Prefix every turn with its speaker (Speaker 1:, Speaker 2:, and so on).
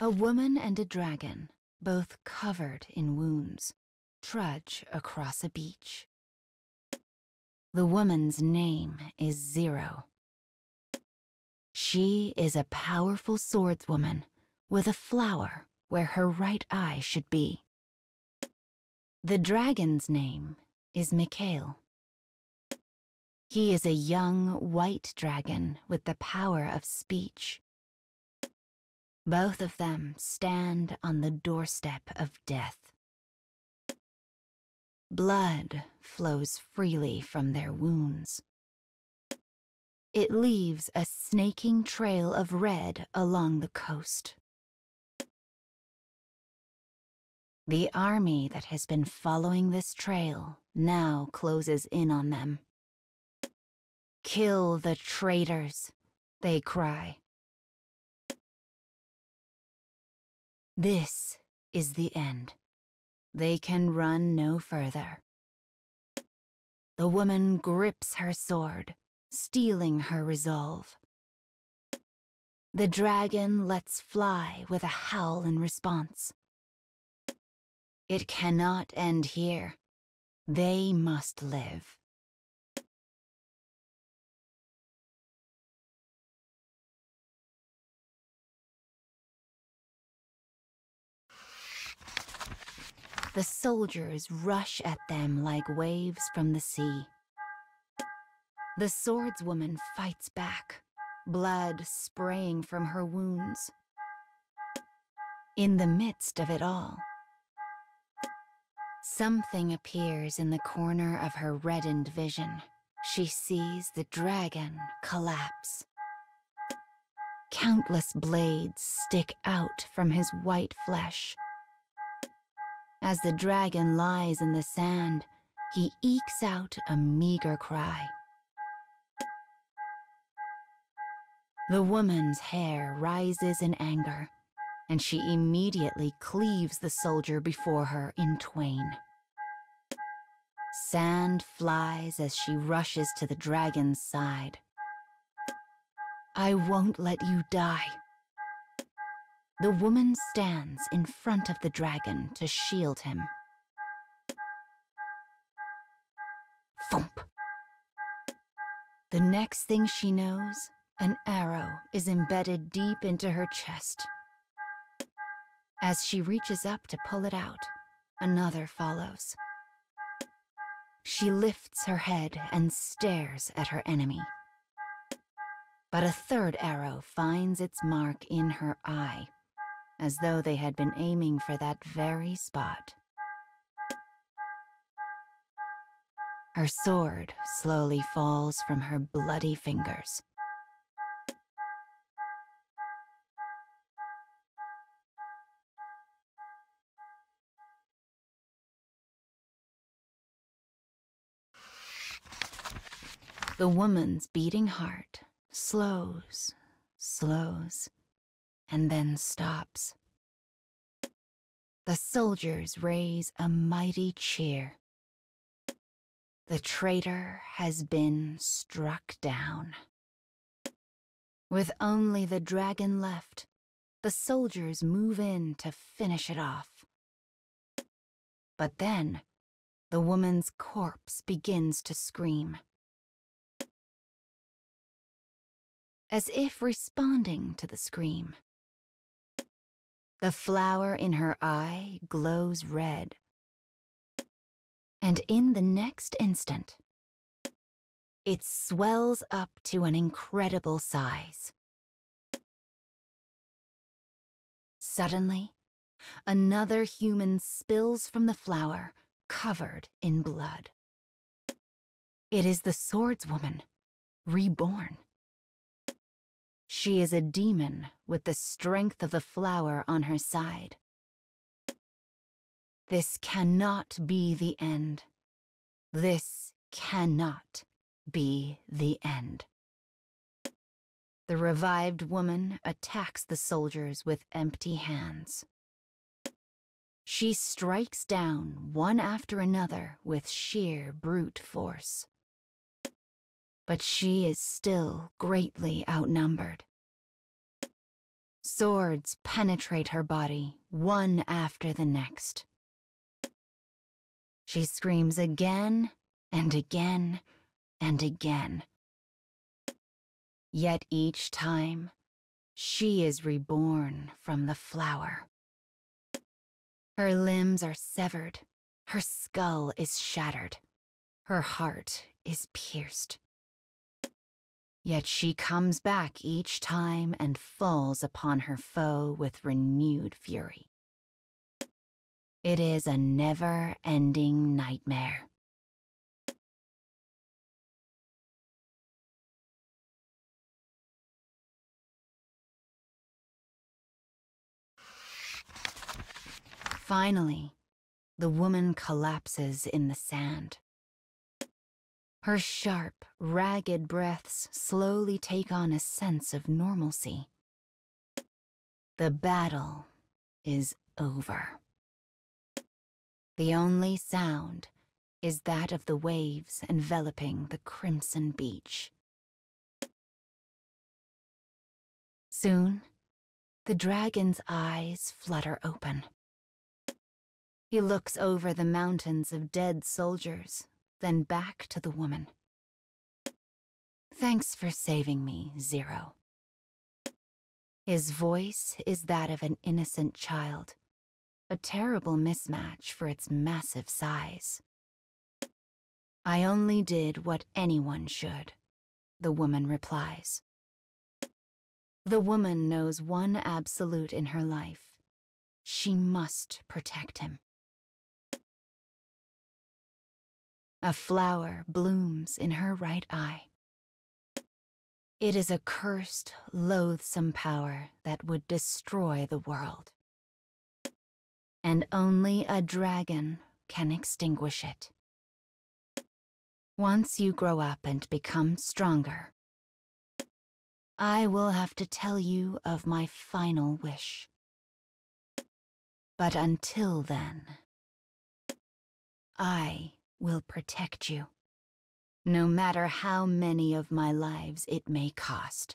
Speaker 1: A woman and a dragon, both covered in wounds, trudge across a beach. The woman's name is Zero. She is a powerful swordswoman with a flower where her right eye should be. The dragon's name is Mikhail. He is a young white dragon with the power of speech. Both of them stand on the doorstep of death. Blood flows freely from their wounds. It leaves a snaking trail of red along the coast. The army that has been following this trail now closes in on them. "Kill the traitors," they cry. This is the end. They can run no further. The woman grips her sword, steeling her resolve. The dragon lets fly with a howl in response. It cannot end here. They must live. The soldiers rush at them like waves from the sea. The swordswoman fights back, blood spraying from her wounds. In the midst of it all, something appears in the corner of her reddened vision. She sees the dragon collapse. Countless blades stick out from his white flesh. As the dragon lies in the sand, he ekes out a meager cry. The woman's hair rises in anger, and she immediately cleaves the soldier before her in twain. Sand flies as she rushes to the dragon's side. "I won't let you die." The woman stands in front of the dragon to shield him. Thump! The next thing she knows, an arrow is embedded deep into her chest. As she reaches up to pull it out, another follows. She lifts her head and stares at her enemy. But a third arrow finds its mark in her eye, as though they had been aiming for that very spot. Her sword slowly falls from her bloody fingers. The woman's beating heart slows, and then stops. The soldiers raise a mighty cheer. The traitor has been struck down. With only the dragon left, the soldiers move in to finish it off. But then, the woman's corpse begins to scream. As if responding to the scream, the flower in her eye glows red. And in the next instant, it swells up to an incredible size. Suddenly, another human spills from the flower, covered in blood. It is the swordswoman, reborn. She is a demon with the strength of the flower on her side. This cannot be the end. This cannot be the end. The revived woman attacks the soldiers with empty hands. She strikes down one after another with sheer brute force. But she is still greatly outnumbered. Swords penetrate her body, one after the next. She screams again and again and again. Yet each time, she is reborn from the flower. Her limbs are severed, her skull is shattered, her heart is pierced. Yet she comes back each time and falls upon her foe with renewed fury. It is a never-ending nightmare. Finally, the woman collapses in the sand. Her sharp, ragged breaths slowly take on a sense of normalcy. The battle is over. The only sound is that of the waves enveloping the crimson beach. Soon, the dragon's eyes flutter open. He looks over the mountains of dead soldiers, then back to the woman. "Thanks for saving me, Zero." His voice is that of an innocent child, a terrible mismatch for its massive size. "I only did what anyone should," the woman replies. The woman knows one absolute in her life. She must protect him. A flower blooms in her right eye. It is a cursed, loathsome power that would destroy the world. And only a dragon can extinguish it. Once you grow up and become stronger, I will have to tell you of my final wish. But until then, I will protect you, no matter how many of my lives it may cost.